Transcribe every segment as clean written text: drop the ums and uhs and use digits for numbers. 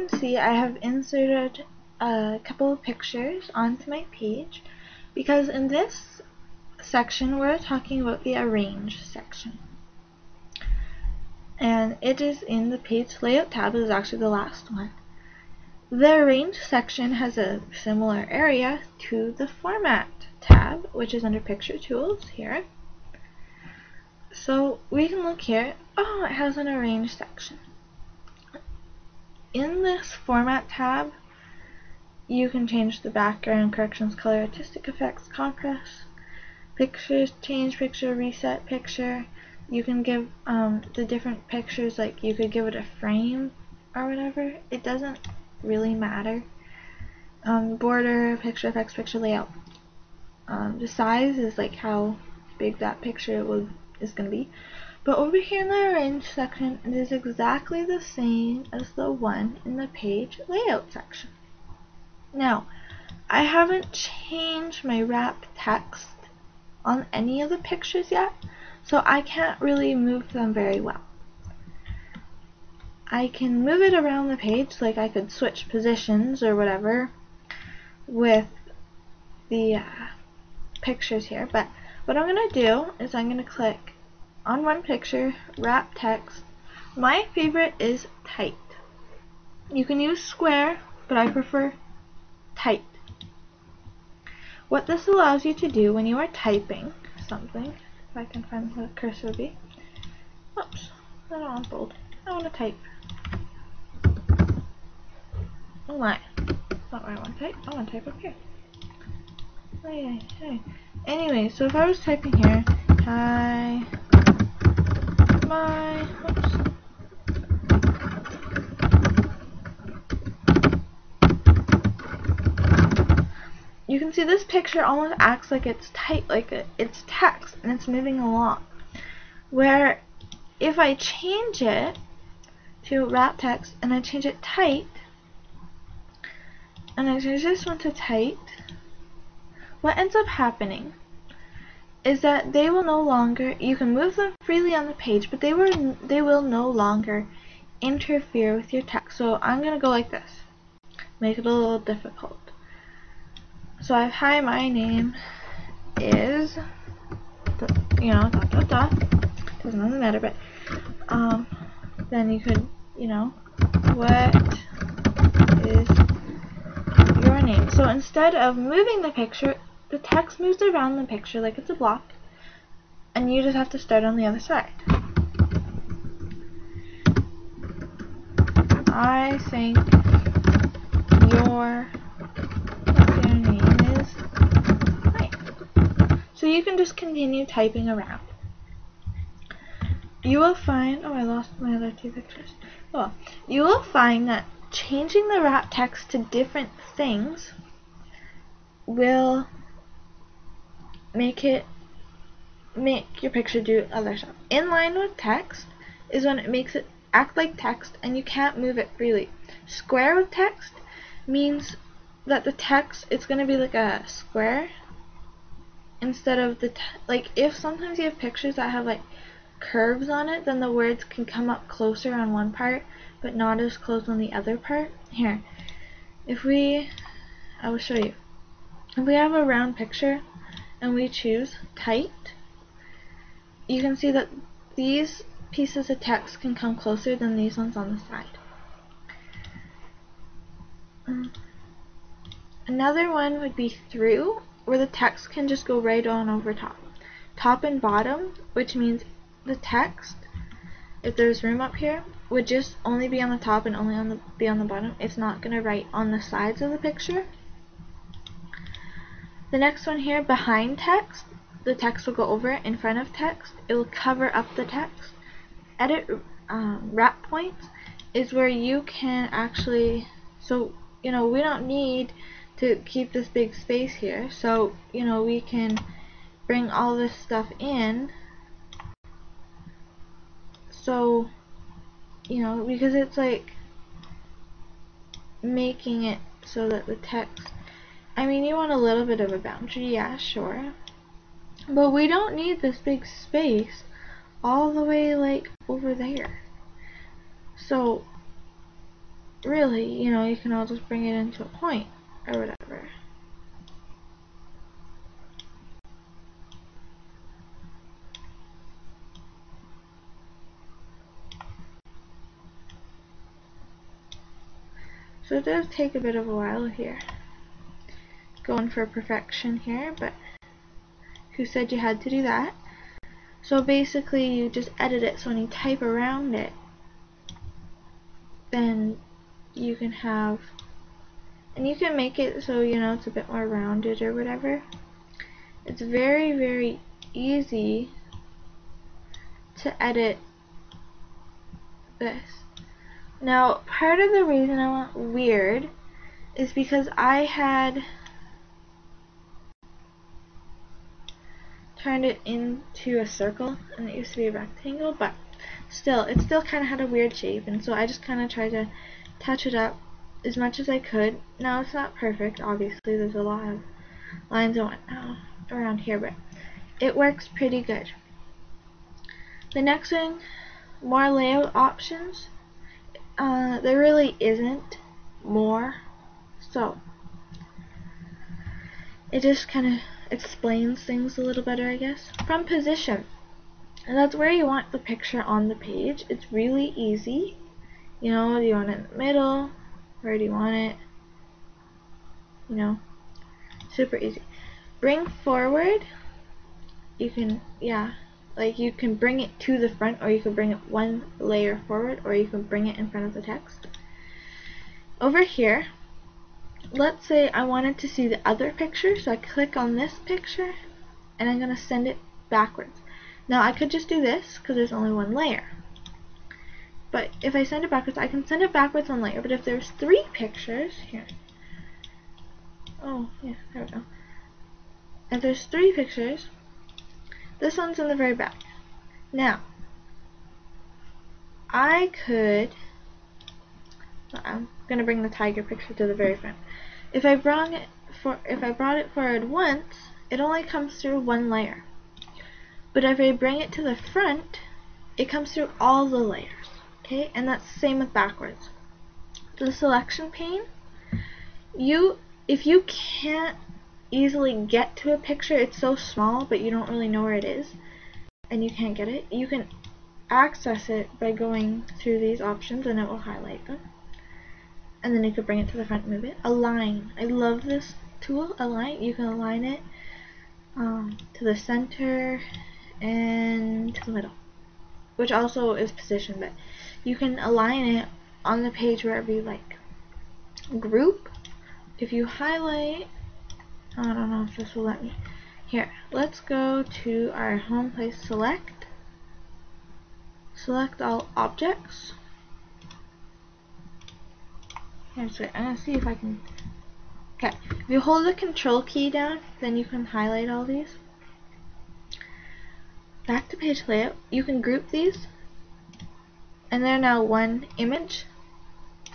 can see, I have inserted a couple of pictures onto my page because in this section we're talking about the Arrange section. And it is in the Page Layout tab. It is actually the last one. The Arrange section has a similar area to the Format tab, which is under Picture Tools here. So we can look here. Oh, it has an Arrange section. In this Format tab, you can change the background, corrections, color, artistic effects, contrast, pictures, change picture, reset picture. You can give the different pictures, like you could give it a frame or whatever. It doesn't really matter. Border, picture effects, picture layout. The size is like how big that picture is going to be. But over here in the Arrange section, it is exactly the same as the one in the Page Layout section. Now, I haven't changed my wrap text on any of the pictures yet, so I can't really move them very well. I can move it around the page, like I could switch positions or whatever with the pictures here, but what I'm going to do is I'm going to click on one picture, wrap text. My favorite is tight. You can use square, but I prefer tight. What this allows you to do when you are typing something, if I can find where the cursor would be. Oops, I don't want bold. I want to type. Oh my, that's not where I want to type. I want to type up here. Hey. Anyway, so if I was typing here, hi, my, oops. You can see this picture almost acts like it's tight, like it's text, and it's moving along. Where if I change it to wrap text, and I change it tight, and I change this one to tight, what ends up happening is that they will no longer, you can move them freely on the page, but they will no longer interfere with your text. So I'm going to go like this, make it a little difficult. So I have, hi, my name is, doesn't really matter, but then you could, what is your name? So instead of moving the picture, the text moves around the picture like it's a block, and you just have to start on the other side. I think your name is Mike. So you can just continue typing around. You will find, oh, I lost my other two pictures. Oh, you will find that changing the wrap text to different things will make your picture do other stuff. Inline with text is when it makes it act like text and you can't move it freely. Square with text means that the text, it's going to be like a square instead of the like if sometimes you have pictures that have like curves on it, then the words can come up closer on one part but not as close on the other part. Here, I will show you. If we have a round picture and we choose tight, you can see that these pieces of text can come closer than these ones on the side. Another one would be through, where the text can just go right on over top. Top and bottom, which means the text, if there's room up here, would just only be on the top and only be on the bottom. It's not going to write on the sides of the picture. The next one here, behind text, the text will go over it. In front of text, it will cover up the text. Edit wrap points is where you can actually, so we don't need to keep this big space here, so we can bring all this stuff in, so because it's like making it so that the text, you want a little bit of a boundary, yeah, sure, but we don't need this big space all the way like over there. So really, you know, you can all just bring it into a point or whatever. So it does take a bit of a while here. Going for perfection here, but who said you had to do that? So basically you just edit it, so when you type around it, then you can have, and you can make it so, you know, it's a bit more rounded or whatever. It's very, very easy to edit this. Now, part of the reason I went weird is because I had turned it into a circle and it used to be a rectangle, but still, it still kind of had a weird shape, and so I just kind of tried to touch it up as much as I could. Now, it's not perfect, obviously, there's a lot of lines and whatnot around here, but it works pretty good. The next thing, more layout options. There really isn't more, so it just kind of explains things a little better, I guess. From position, and that's where you want the picture on the page. It's really easy. You know, do you want it in the middle? Where do you want it? You know, super easy. Bring forward, you can, yeah, like you can bring it to the front, or you can bring it one layer forward, or you can bring it in front of the text. Over here, let's say I wanted to see the other picture, so I click on this picture and I'm going to send it backwards. Now I could just do this because there's only one layer, but if I send it backwards, I can send it backwards one layer. But if there's 3 pictures here, oh yeah, there we go. If there's 3 pictures, this one's in the very back. Now I could, I'm gonna bring the tiger picture to the very front. If I brought it forward once, it only comes through one layer. But if I bring it to the front, it comes through all the layers. Okay, and that's the same with backwards. The selection pane, if you can't easily get to a picture, it's so small, but you don't really know where it is, and you can't get it, you can access it by going through these options, and it will highlight them. And then you could bring it to the front and move it. Align. I love this tool, Align. You can align it to the center and to the middle, which also is position, but you can align it on the page wherever you like. Group. If you highlight, I don't know if this will let me. Here, let's go to our home place, select all objects. Here's it. I'm going to see if I can. Okay, if you hold the control key down, then you can highlight all these. Back to page layout, you can group these, and they're now one image.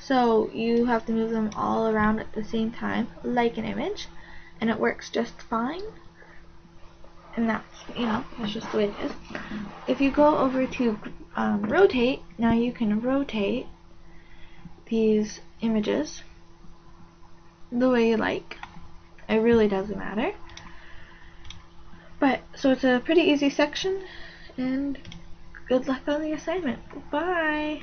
So you have to move them all around at the same time, like an image, and it works just fine. And that's, you know, that's just the way it is. If you go over to rotate, now you can rotate these images the way you like. It really doesn't matter. But, so it's a pretty easy section, and good luck on the assignment. Bye!